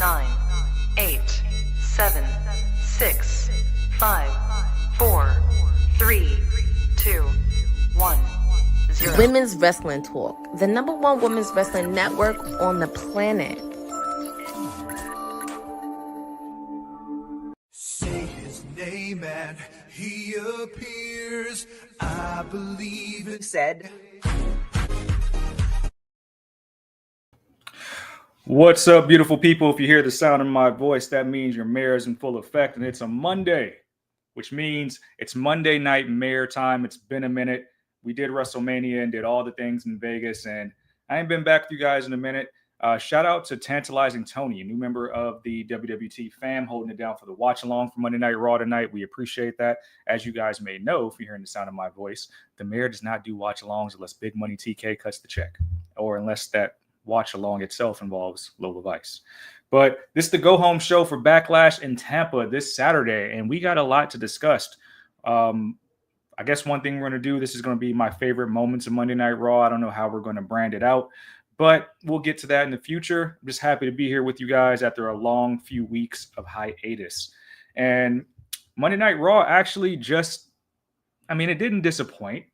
9, 8, 7, 6, 5, 4, 3, 2, 1, 0. Women's Wrestling Talk, the #1 women's wrestling network on the planet. Say his name and he appears. I believe it said. What's up, beautiful people? If you hear the sound of my voice, that means your mayor is in full effect, and it's a Monday, which means it's Monday night mayor time. It's been a minute. We did WrestleMania and did all the things in Vegas, and I ain't been back with you guys in a minute. Shout out to Tantalizing Tony, a new member of the WWT fam, holding it down for the watch along for Monday Night Raw tonight. We appreciate that. As you guys may know, if you're hearing the sound of my voice, the mayor does not do watch alongs unless Big Money TK cuts the check, or unless that watch along itself involves Lola Vice. But this is the go home show for Backlash in Tampa this Saturday, and we got a lot to discuss. I guess one thing we're going to do, this is going to be my favorite moments of Monday Night Raw. I don't know how we're going to brand it out, but we'll get to that in the future. I'm just happy to be here with you guys after a long few weeks of hiatus. And Monday Night Raw actually it didn't disappoint.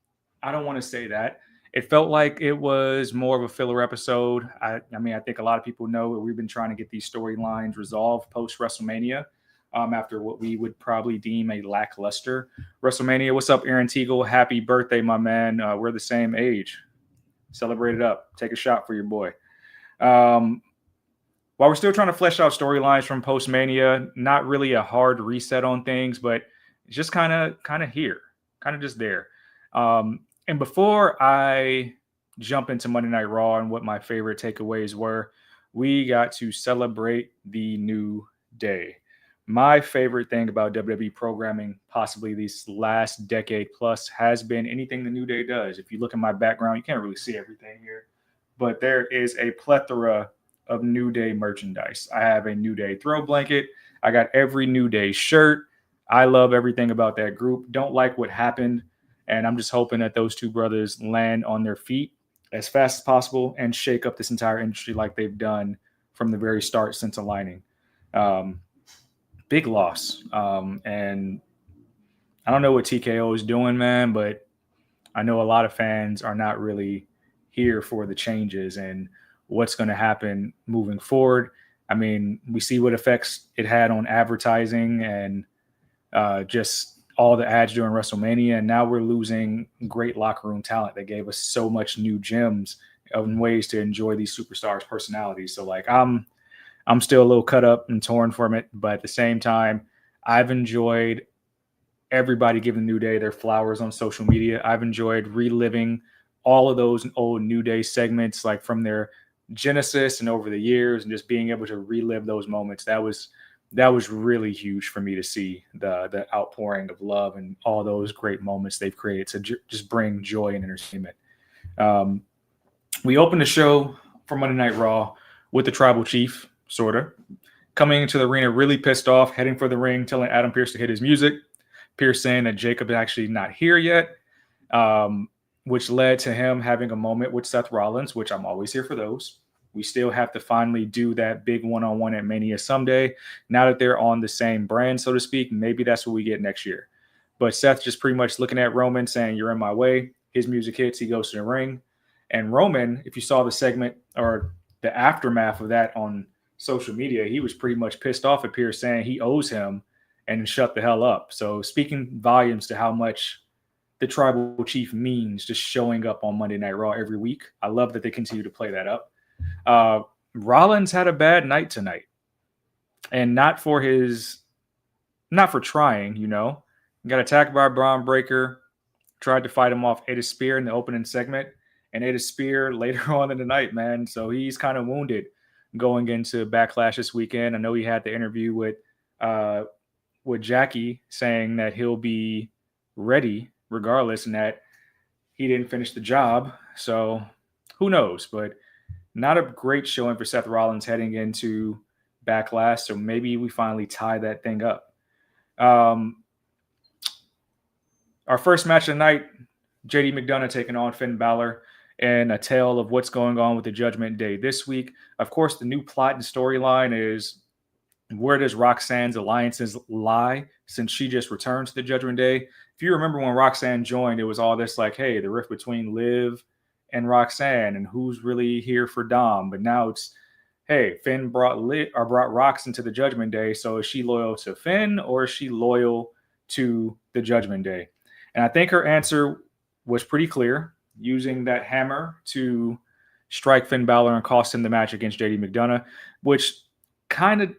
I don't want to say that. It felt like it was more of a filler episode. I think a lot of people know that we've been trying to get these storylines resolved post WrestleMania after what we would probably deem a lackluster WrestleMania. What's up, Aaron Teagle? Happy birthday, my man. We're the same age. Celebrate it up. Take a shot for your boy. While we're still trying to flesh out storylines from post-Mania, not really a hard reset on things, but it's just kind of here, kind of just there. And before I jump into Monday Night Raw and what my favorite takeaways were, we got to celebrate the new day. My favorite thing about WWE programming, possibly these last decade plus, has been anything the New Day does. If you look at my background, you can't really see everything here, but there is a plethora of New Day merchandise. I have a New Day throw blanket. I got every New Day shirt. I love everything about that group. Don't like what happened. And I'm just hoping that those two brothers land on their feet as fast as possible and shake up this entire industry like they've done from the very start since aligning. Big loss. And I don't know what TKO is doing, man, but I know a lot of fans are not really here for the changes and what's going to happen moving forward. I mean, we see what effects it had on advertising and just all the ads during WrestleMania, and now we're losing great locker room talent that gave us so much new gems and ways to enjoy these superstars' personalities. So like I'm still a little cut up and torn from it, but at the same time, I've enjoyed everybody giving New Day their flowers on social media. I've enjoyed reliving all of those old New Day segments, like from their genesis and over the years, and just being able to relive those moments. That was really huge for me to see the outpouring of love and all those great moments they've created to just bring joy and entertainment. We opened the show for Monday Night Raw with the Tribal Chief, sort of, coming into the arena really pissed off, heading for the ring, telling Adam Pearce to hit his music. Pearce saying that Jacob is actually not here yet, which led to him having a moment with Seth Rollins, which I'm always here for those. We still have to finally do that big one-on-one at Mania someday. Now that they're on the same brand, so to speak, maybe that's what we get next year. But Seth just pretty much looking at Roman saying, "You're in my way." His music hits. He goes to the ring. And Roman, if you saw the segment or the aftermath of that on social media, he was pretty much pissed off at Pearce saying he owes him and shut the hell up. So speaking volumes to how much the Tribal Chief means just showing up on Monday Night Raw every week. I love that they continue to play that up. Rollins had a bad night tonight, and not for trying, got attacked by Braun Breaker, tried to fight him off Eda Spear in the opening segment, and Eda Spear later on in the night, man. So he's kind of wounded going into Backlash this weekend. I know he had the interview with Jackie saying that he'll be ready regardless and that he didn't finish the job. So who knows, but not a great showing for Seth Rollins heading into Backlash, so maybe we finally tie that thing up. Our first match of the night, JD McDonough taking on Finn Balor. and a tale of what's going on with the Judgment Day this week. Of course, the new plot and storyline is, where does Roxanne's alliances lie since she just returned to the Judgment Day? If you remember when Roxanne joined, it was all this like, hey, the rift between Liv and Roxanne and who's really here for Dom. But now it's, hey, Finn brought Rox into the Judgment Day. So is she loyal to Finn or is she loyal to the Judgment Day? And I think her answer was pretty clear, using that hammer to strike Finn Balor and cost him the match against JD McDonough, which kind of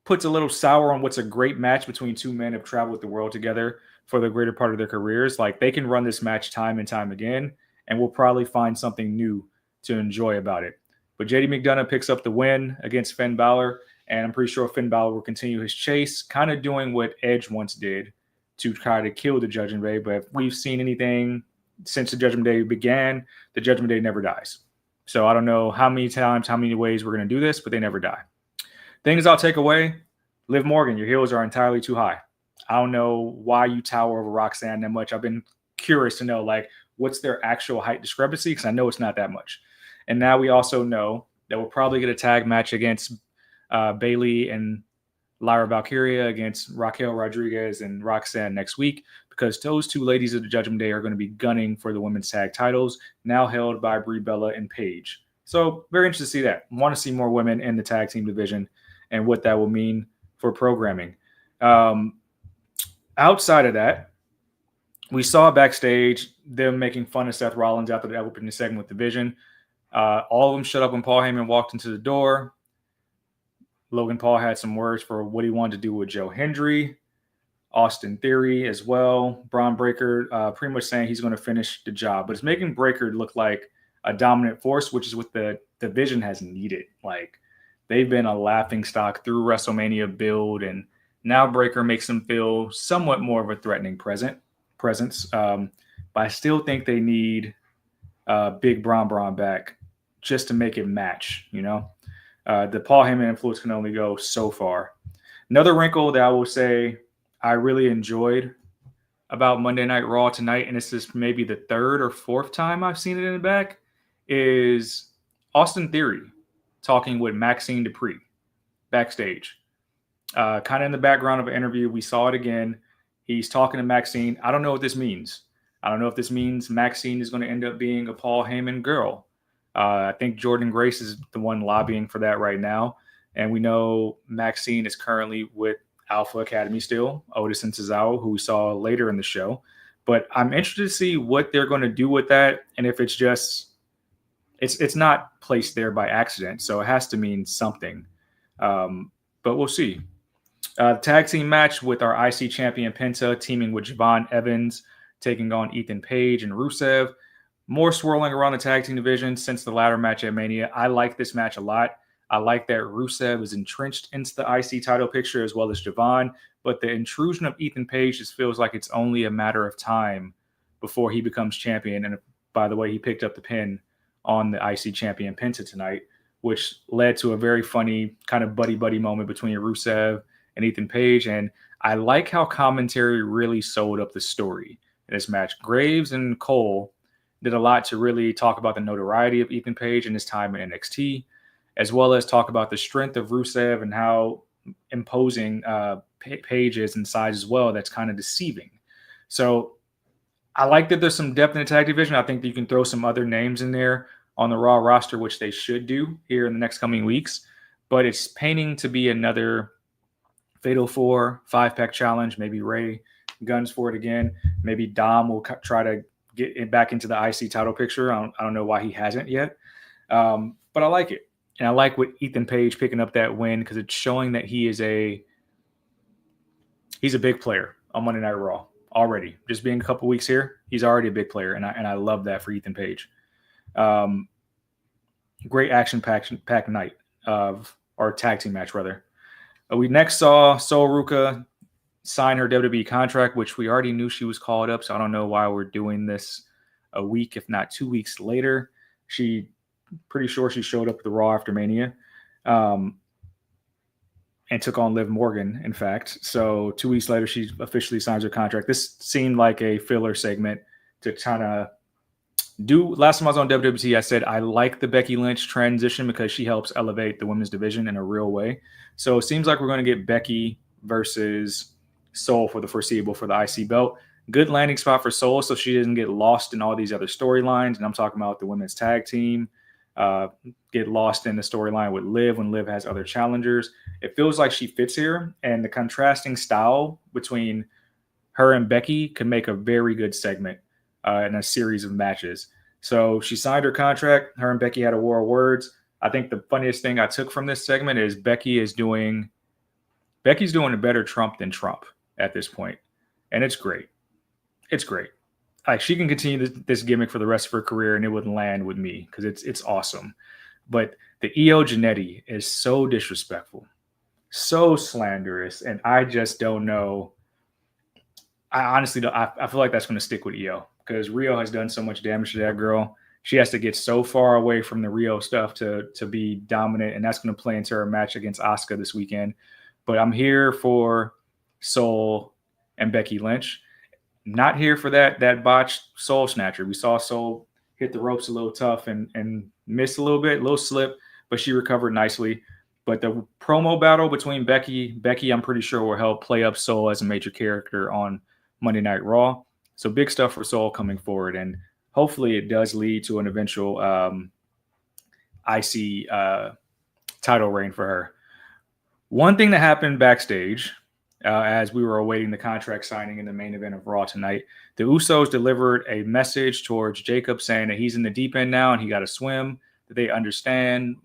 puts a little sour on what's a great match between two men who have traveled the world together for the greater part of their careers. Like, they can run this match time and time again, and we'll probably find something new to enjoy about it. But JD McDonough picks up the win against Finn Balor, and I'm pretty sure Finn Balor will continue his chase, kind of doing what Edge once did to try to kill the Judgment Day. But if we've seen anything since the Judgment Day began, the Judgment Day never dies. So I don't know how many times, how many ways we're going to do this, but they never die. Things I'll take away: Liv Morgan, your heels are entirely too high. I don't know why you tower over Roxanne that much. I've been curious to know, like, what's their actual height discrepancy, because I know it's not that much. And now we also know that we'll probably get a tag match against Bayley and Lyra Valkyria against Raquel Rodriguez and Roxanne next week, because those two ladies of the Judgment Day are going to be gunning for the women's tag titles, now held by Brie Bella and Paige. So very interested to see that. Want to see more women in the tag team division and what that will mean for programming. Outside of that, we saw backstage them making fun of Seth Rollins after the opening segment with Division. All of them shut up when Paul Heyman walked into the door. Logan Paul had some words for what he wanted to do with Joe Hendry. Austin Theory as well. Braun Breaker pretty much saying he's going to finish the job. But it's making Breaker look like a dominant force, which is what the division has needed. Like, they've been a laughingstock through WrestleMania build, and now Breaker makes them feel somewhat more of a threatening presence. But I still think they need Big Braun back just to make it match, you know? The Paul Heyman influence can only go so far. Another wrinkle that I will say I really enjoyed about Monday Night Raw tonight, and this is maybe the third or fourth time I've seen it in the back, is Austin Theory talking with Maxine Dupree backstage. Kind of in the background of an interview. We saw it again. He's talking to Maxine. I don't know what this means. I don't know if this means Maxine is going to end up being a Paul Heyman girl. I think Jordan Grace is the one lobbying for that right now. And we know Maxine is currently with Alpha Academy still, Otis and Tozawa, who we saw later in the show. But I'm interested to see what they're going to do with that, and if it's just it's not placed there by accident, so it has to mean something. But we'll see. Tag team match with our IC champion Penta teaming with Javon Evans, taking on Ethan Page and Rusev. More swirling around the tag team division since the ladder match at Mania. I like this match a lot. I like that Rusev is entrenched into the IC title picture as well as Javon, but the intrusion of Ethan Page just feels like it's only a matter of time before he becomes champion. And by the way, he picked up the pin on the IC champion Penta tonight, which led to a very funny kind of buddy-buddy moment between Rusev and Ethan Page. And I like how commentary really sold up the story in this match. Graves and Cole did a lot to really talk about the notoriety of Ethan Page and his time in NXT, as well as talk about the strength of Rusev and how imposing Page is in size as well. That's kind of deceiving. So I like that there's some depth in the tag division. I think that you can throw some other names in there on the Raw roster, which they should do here in the next coming weeks. But it's painting to be another Fatal 4 5-pack challenge. Maybe Ray guns for it again. Maybe Dom will try to get it back into the IC title picture. I don't know why he hasn't yet. But I like it. And I like what Ethan Page picking up that win, because it's showing that he's a big player on Monday Night Raw already. Just being a couple weeks here, he's already a big player, and I love that for Ethan Page. Great action-packed night or tag team match, rather. We next saw Sol Ruca sign her WWE contract, which we already knew she was called up, so I don't know why we're doing this a week, if not 2 weeks later. Pretty sure she showed up at the Raw after Mania and took on Liv Morgan, in fact. So 2 weeks later, she officially signs her contract. This seemed like a filler segment to kind of Last time I was on WWT, I said I like the Becky Lynch transition because she helps elevate the women's division in a real way. So it seems like we're going to get Becky versus Soul for the foreseeable for the IC belt. Good landing spot for Soul so she doesn't get lost in all these other storylines. And I'm talking about the women's tag team. Get lost in the storyline with Liv when Liv has other challengers. It feels like she fits here. And the contrasting style between her and Becky could make a very good segment in a series of matches. So she signed her contract. Her and Becky had a war of words. I think the funniest thing I took from this segment is Becky's doing a better Trump than Trump at this point. And it's great. It's great. Like, she can continue this gimmick for the rest of her career and it wouldn't land with me because it's awesome. But the Io Janetti is so disrespectful, so slanderous, and I just don't know. I honestly don't. I feel like that's going to stick with Io because Rio has done so much damage to that girl. She has to get so far away from the Rio stuff to be dominant, and that's going to play into her match against Asuka this weekend. But I'm here for Soul and Becky Lynch. Not here for that botched Soul Snatcher. We saw Soul hit the ropes a little tough and miss a little slip, but she recovered nicely. But the promo battle between Becky, I'm pretty sure will help play up Soul as a major character on Monday Night Raw. So big stuff for Soul coming forward, and hopefully it does lead to an eventual IC title reign for her. One thing that happened backstage as we were awaiting the contract signing in the main event of Raw tonight, the Usos delivered a message towards Jacob saying that he's in the deep end now and he got to swim, that they understand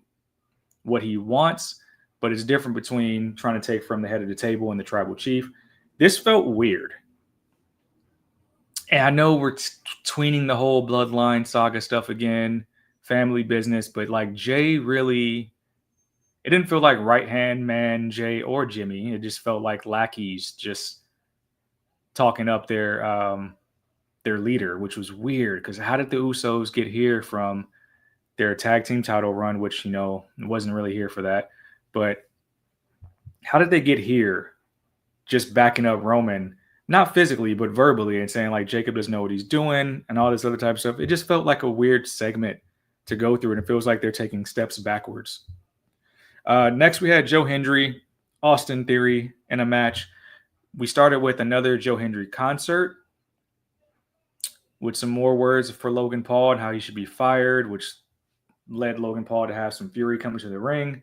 what he wants, but it's different between trying to take from the head of the table and the tribal chief. This felt weird. And I know we're tweening the whole bloodline saga stuff again, family business, but like Jay really, it didn't feel like right-hand man Jay or Jimmy. It just felt like lackeys just talking up their leader, which was weird because how did the Usos get here from their tag team title run, which, wasn't really here for that. But how did they get here just backing up Roman, not physically, but verbally, and saying like Jacob doesn't know what he's doing and all this other type of stuff? It just felt like a weird segment to go through, and it feels like they're taking steps backwards. Next, we had Joe Hendry, Austin Theory in a match. We started with another Joe Hendry concert with some more words for Logan Paul and how he should be fired, which led Logan Paul to have some fury coming to the ring.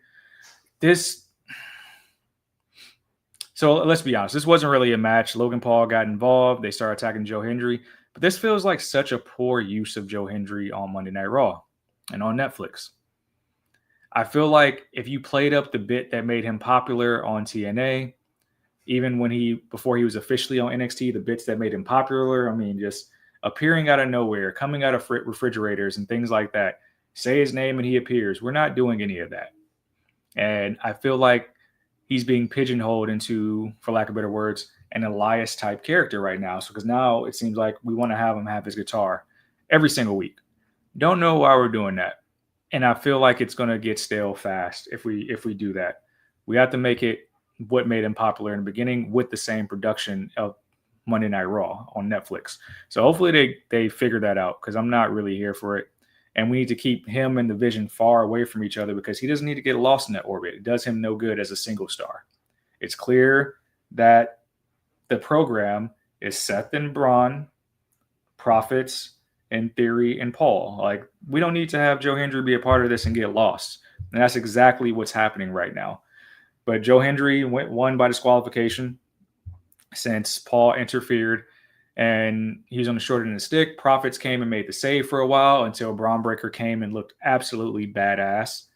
So let's be honest, this wasn't really a match. Logan Paul got involved. They started attacking Joe Hendry. But this feels like such a poor use of Joe Hendry on Monday Night Raw and on Netflix. I feel like if you played up the bit that made him popular on TNA, even before he was officially on NXT, the bits that made him popular, just appearing out of nowhere, coming out of refrigerators and things like that, say his name and he appears. We're not doing any of that. And I feel like he's being pigeonholed into, for lack of better words, an Elias type character right now. So because now it seems like we want to have him have his guitar every single week. Don't know why we're doing that. And I feel like it's going to get stale fast if we do that. We have to make it what made him popular in the beginning with the same production of Monday Night Raw on Netflix. So hopefully they figure that out because I'm not really here for it. And we need to keep him and the Vision far away from each other because he doesn't need to get lost in that orbit. It does him no good as a single star. It's clear that the program is Seth and Braun, Profits, and Theory and Paul. Like, we don't need to have Joe Hendry be a part of this and get lost. And that's exactly what's happening right now. But Joe Hendry won by disqualification since Paul interfered and he was on the short end of the stick. Profits came and made the save for a while until Braun Breaker came and looked absolutely badass,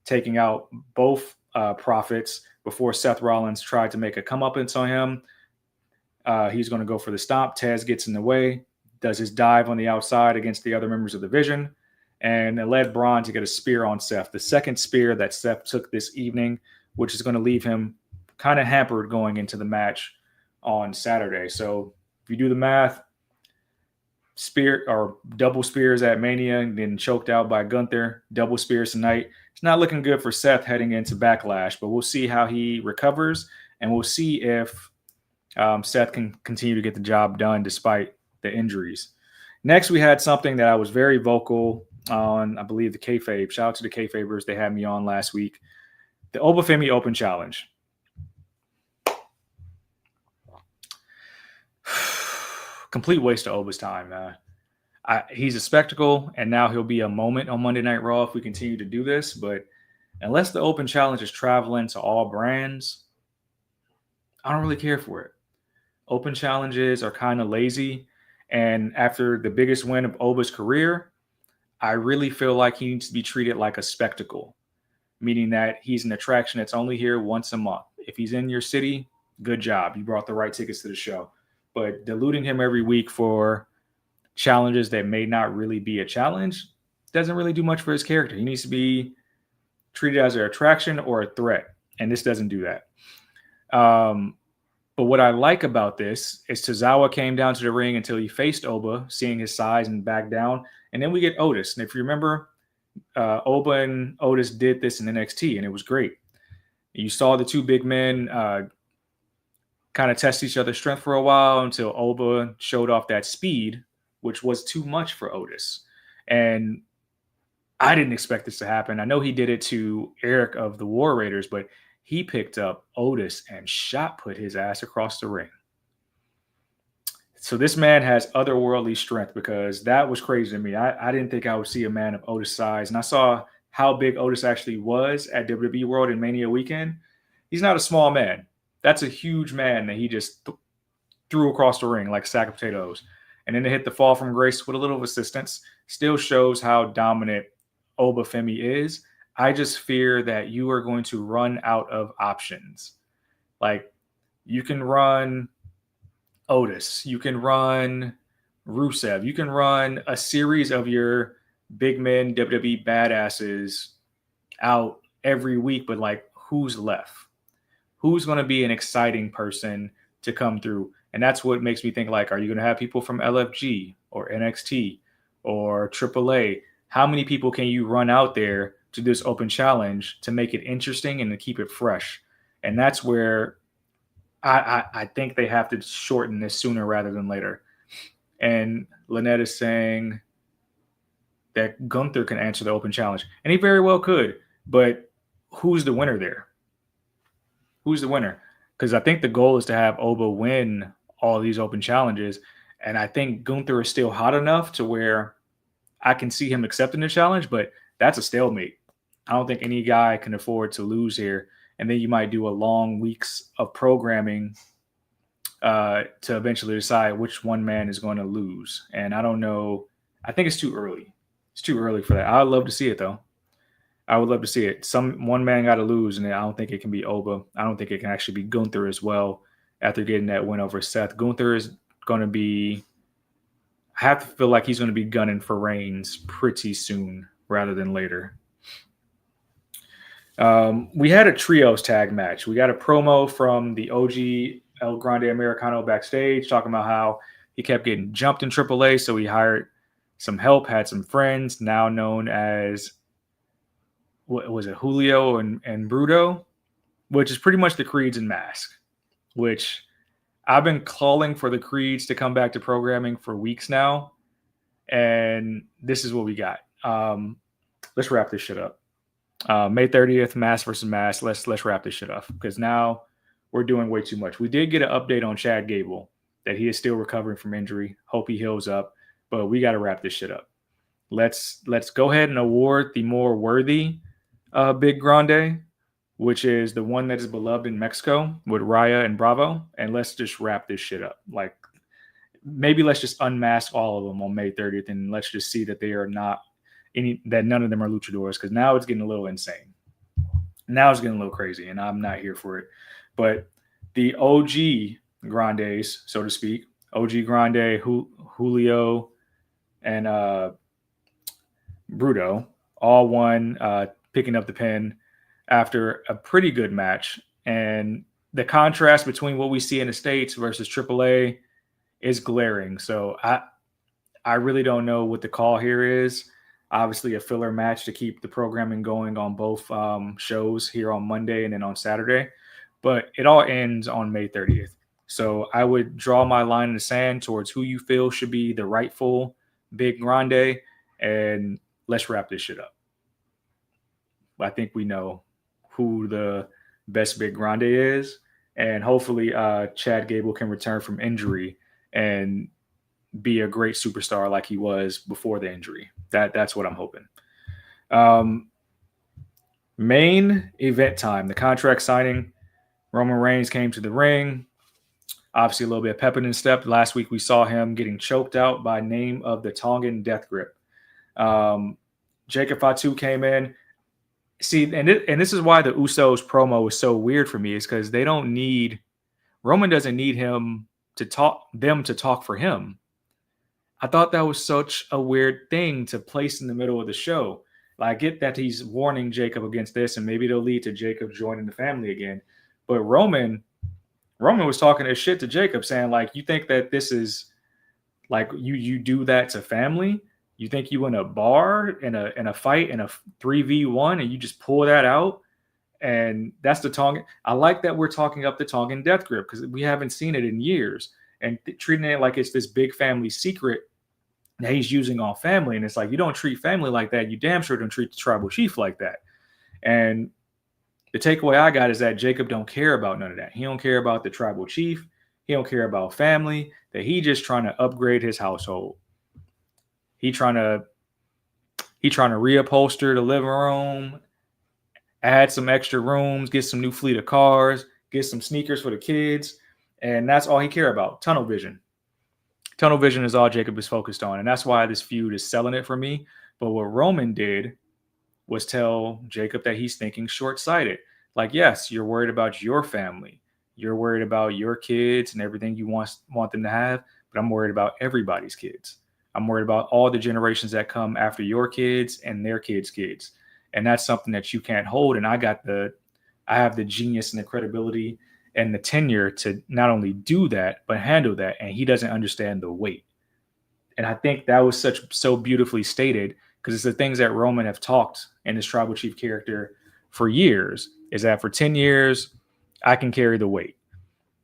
taking out both Profits before Seth Rollins tried to make a comeuppance on him. He's going to go for the stomp. Taz gets in the way, does his dive on the outside against the other members of the Vision, and it led Braun to get a spear on Seth. The second spear that Seth took this evening, which is going to leave him kind of hampered going into the match on Saturday. So if you do the math, spear or double spears at Mania and then choked out by Gunther, double spears tonight. It's not looking good for Seth heading into Backlash, but we'll see how he recovers, and we'll see if Seth can continue to get the job done despite the injuries. Next, we had something that I was very vocal on, I believe the kayfabe. Shout out to the kayfabers. They had me on last week. The Obafemi Open Challenge. Complete waste of Oba's time. He's a spectacle, and now he'll be a moment on Monday Night Raw if we continue to do this. But unless the Open Challenge is traveling to all brands, I don't really care for it. Open challenges are kind of lazy. And after the biggest win of Oba's career, I really feel like he needs to be treated like a spectacle, meaning that he's an attraction that's only here once a month. If he's in your city, good job. You brought the right tickets to the show. But diluting him every week for challenges that may not really be a challenge doesn't really do much for his character. He needs to be treated as an attraction or a threat, and this doesn't do that. But what I like about this is Tozawa came down to the ring until he faced Oba, seeing his size, and backed down. And then we get Otis. And if you remember, Oba and Otis did this in NXT, and it was great. You saw the two big men kind of test each other's strength for a while until Oba showed off that speed, which was too much for Otis. And I didn't expect this to happen. I know he did it to Eric of the War Raiders, but he picked up Otis and shot put his ass across the ring. So this man has otherworldly strength, because that was crazy to me. I didn't think I would see a man of Otis' size. And I saw how big Otis actually was at WWE World and Mania weekend. He's not a small man. That's a huge man that he just threw across the ring like a sack of potatoes. And then to hit the fall from grace with a little assistance still shows how dominant Obafemi is. I just fear that you are going to run out of options. Like, you can run Otis, you can run Rusev, you can run a series of your big men WWE badasses out every week, but like, who's left? Who's going to be an exciting person to come through? And that's what makes me think, like, are you going to have people from LFG or NXT or AAA? How many people can you run out there to this open challenge to make it interesting and to keep it fresh? And that's where I think they have to shorten this sooner rather than later. And Lynette is saying that Gunther can answer the open challenge. And he very well could. But who's the winner there? Who's the winner? Because I think the goal is to have Oba win all these open challenges. And I think Gunther is still hot enough to where I can see him accepting the challenge, but that's a stalemate. I don't think any guy can afford to lose here. And then you might do a long weeks of programming to eventually decide which one man is going to lose. And I don't know. I think it's too early. It's too early for that. I would love to see it, though. I would love to see it. One man got to lose, and I don't think it can be Oba. I don't think it can actually be Gunther as well after getting that win over Seth. Gunther is going to be – I have to feel like he's going to be gunning for Reigns pretty soon rather than later. We had a trios tag match. We got a promo from the OG El Grande Americano backstage talking about how he kept getting jumped in AAA, so he hired some help, had some friends, now known as – what was it, Julio and Bruto, which is pretty much the Creeds and Mask, which I've been calling for the Creeds to come back to programming for weeks now. And this is what we got. Let's wrap this shit up. May 30th, Mask versus Mask. Let's wrap this shit up, because now we're doing way too much. We did get an update on Chad Gable that he is still recovering from injury. Hope he heals up, but we got to wrap this shit up. Let's go ahead and award the more worthy Big Grande, which is the one that is beloved in Mexico with Raya and Bravo. And let's just wrap this shit up. Like, maybe let's just unmask all of them on May 30th, and let's just see that they are not that none of them are luchadors, because now it's getting a little insane. Now it's getting a little crazy, and I'm not here for it. But the OG Grandes, so to speak, OG Grande, Julio, and Bruto, all won, picking up the pin after a pretty good match. And the contrast between what we see in the States versus AAA is glaring. So I really don't know what the call here is. Obviously a filler match to keep the programming going on both shows here on Monday and then on Saturday. But it all ends on May 30th. So I would draw my line in the sand towards who you feel should be the rightful Big Grande, and let's wrap this shit up. I think we know who the best Big Grande is, and hopefully Chad Gable can return from injury and be a great superstar like he was before the injury. That's what I'm hoping. Main event time, the contract signing. Roman Reigns came to the ring. Obviously, a little bit of pep in his step. Last week, we saw him getting choked out by name of the Tongan Death Grip. Jacob Fatu came in. See, and this is why the Usos promo is so weird for me, is because they don't need Roman doesn't need them to talk for him. I thought that was such a weird thing to place in the middle of the show. Like, I get that he's warning Jacob against this, and maybe it'll lead to Jacob joining the family again. But Roman was talking his shit to Jacob, saying, like, you think that this is like you do that to family? You think you in a bar in a fight in a 3v1 and you just pull that out? And that's the Tongan. I like that we're talking up the Tongan Death Grip because we haven't seen it in years, and treating it like it's this big family secret that he's using on family. And it's like, you don't treat family like that. You damn sure don't treat the tribal chief like that. And the takeaway I got is that Jacob don't care about none of that. He don't care about the tribal chief. He don't care about family. That he just trying to upgrade his household. He trying to reupholster the living room, add some extra rooms, get some new fleet of cars, get some sneakers for the kids. And that's all he care about. Tunnel vision. Tunnel vision is all Jacob is focused on. And that's why this feud is selling it for me. But what Roman did was tell Jacob that he's thinking short-sighted. Like, yes, you're worried about your family. You're worried about your kids and everything you want them to have. But I'm worried about everybody's kids. I'm worried about all the generations that come after your kids and their kids' kids. And that's something that you can't hold. And I have the genius and the credibility and the tenure to not only do that, but handle that. And he doesn't understand the weight. And I think that was so beautifully stated, because it's the things that Roman have talked in his tribal chief character for years, is that for 10 years, I can carry the weight.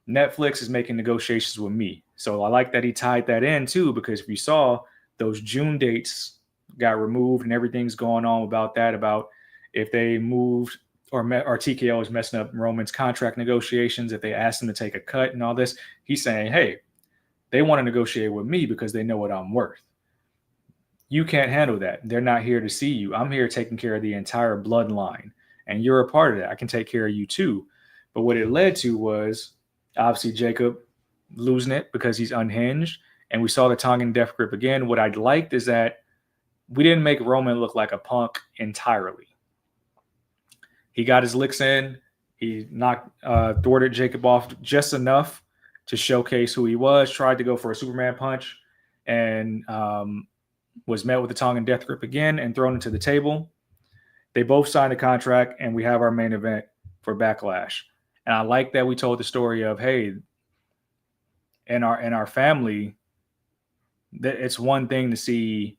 Netflix is making negotiations with me. So I like that he tied that in too, because if you saw, those June dates got removed and everything's going on about that, about if they moved or TKO is messing up Roman's contract negotiations, if they asked him to take a cut and all this. He's saying, hey, they want to negotiate with me because they know what I'm worth. You can't handle that. They're not here to see you. I'm here taking care of the entire bloodline, and you're a part of that. I can take care of you too. But what it led to was obviously Jacob losing it because he's unhinged. And we saw the Tongan Death Grip again. What I liked is that we didn't make Roman look like a punk entirely. He got his licks in. He thwarted Jacob off just enough to showcase who he was, tried to go for a Superman punch, and was met with the Tongan Death Grip again and thrown into the table. They both signed a contract, and we have our main event for Backlash. And I like that we told the story of, hey, in our family, that it's one thing to see.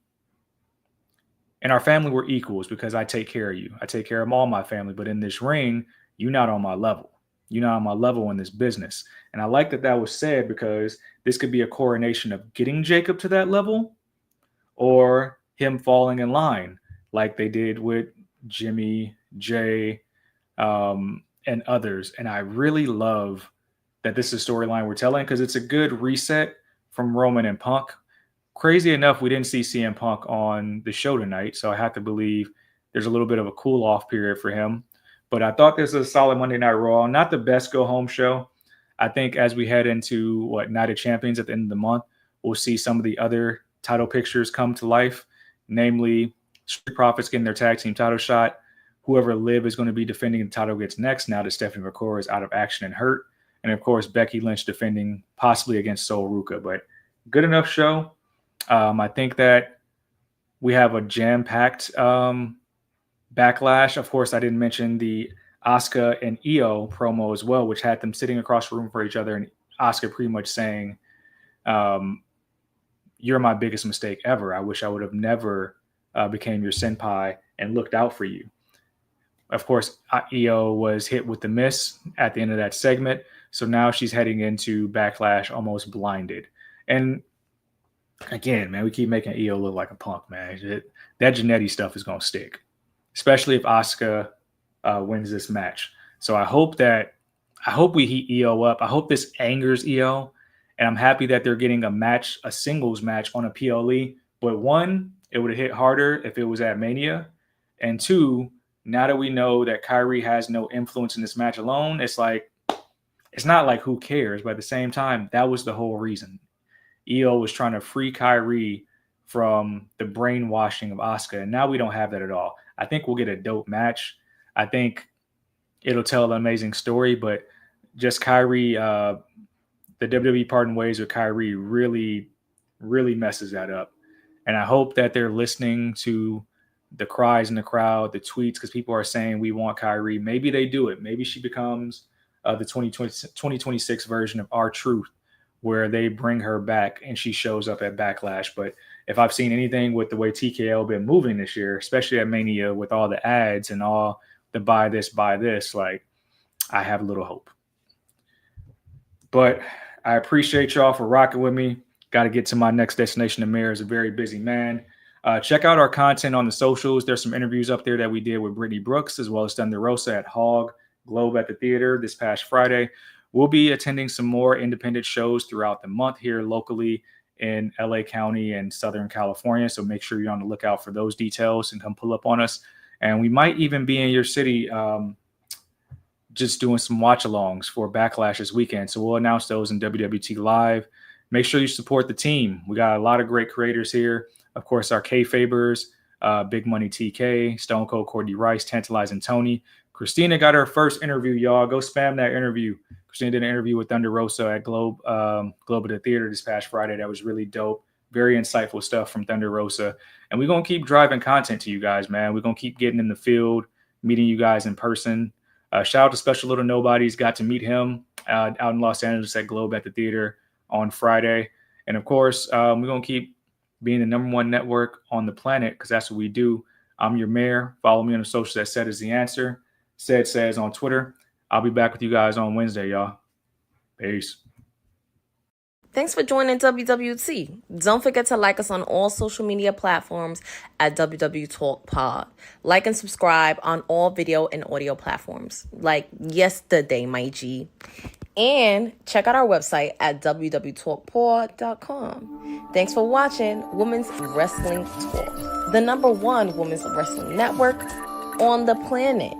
In our family, we're equals because I take care of you. I take care of all my family. But in this ring, you're not on my level. You're not on my level in this business. And I like that was said, because this could be a coronation of getting Jacob to that level or him falling in line like they did with Jimmy, Jay, and others. And I really love that this is a storyline we're telling, because it's a good reset from Roman and Punk. Crazy enough, we didn't see CM Punk on the show tonight, so I have to believe there's a little bit of a cool-off period for him. But I thought this was a solid Monday Night Raw. Not the best go-home show. I think as we head into, Night of Champions at the end of the month, we'll see some of the other title pictures come to life, namely Street Profits getting their tag team title shot. Whoever Liv is going to be defending the title gets next, now that Stephanie McCoy is out of action and hurt. And, of course, Becky Lynch defending possibly against Sol Ruca. But good enough show. I think that we have a jam-packed Backlash. Of course, I didn't mention the Asuka and Io promo as well, which had them sitting across the room for each other, and Asuka pretty much saying, you're my biggest mistake ever. I wish I would have never became your senpai and looked out for you. Of course, Io was hit with the miss at the end of that segment, so now she's heading into Backlash almost blinded. And again, man, we keep making Io look like a punk, man. That Jannetty stuff is going to stick, especially if Asuka wins this match. So I hope we heat Io up. I hope this angers Io, and I'm happy that they're getting a singles match on a PLE. But one, it would have hit harder if it was at Mania, and two, now that we know that Kairi has no influence in this match alone, it's not like who cares, but at the same time, that was the whole reason. Io was trying to free Kairi from the brainwashing of Asuka, and now we don't have that at all. I think we'll get a dope match. I think it'll tell an amazing story, but just Kairi, the WWE parting ways with Kairi really, really messes that up. And I hope that they're listening to the cries in the crowd, the tweets, because people are saying we want Kairi. Maybe they do it. Maybe she becomes the 2026 version of R-Truth, where they bring her back and she shows up at Backlash. But if I've seen anything with the way TKO been moving this year, especially at Mania with all the ads and all the buy this, like, I have little hope. But I appreciate y'all for rocking with me. Got to get to my next destination. The mayor is a very busy man. Check out our content on the socials. There's some interviews up there that we did with Brittany Brooks, as well as Thunder Rosa at Hog Globe at the Theater this past Friday. We'll be attending some more independent shows throughout the month here locally in LA County and Southern California. So make sure you're on the lookout for those details and come pull up on us. And we might even be in your city just doing some watch-alongs for Backlash this weekend. So we'll announce those in WWT Live. Make sure you support the team. We got a lot of great creators here. Of course, our K-Fabers, Big Money TK, Stone Cold Courtney Rice, Tantalizing Tony. Christina got her first interview, y'all. Go spam that interview. Christina did an interview with Thunder Rosa at Globe at the Theater this past Friday. That was really dope. Very insightful stuff from Thunder Rosa. And we're going to keep driving content to you guys, man. We're going to keep getting in the field, meeting you guys in person. Shout out to Special Little Nobodies. Got to meet him out in Los Angeles at Globe at the Theater on Friday. And, of course, we're going to keep being the #1 network on the planet because that's what we do. I'm your mayor. Follow me on the socials at Said Is The Answer. Said Says on Twitter. I'll be back with you guys on Wednesday, y'all. Peace. Thanks for joining WWT. Don't forget to like us on all social media platforms at WW Talk Pod. Like and subscribe on all video and audio platforms like yesterday, my G. And check out our website at www.talkpod.com. Thanks for watching Women's Wrestling Talk, the #1 women's wrestling network on the planet.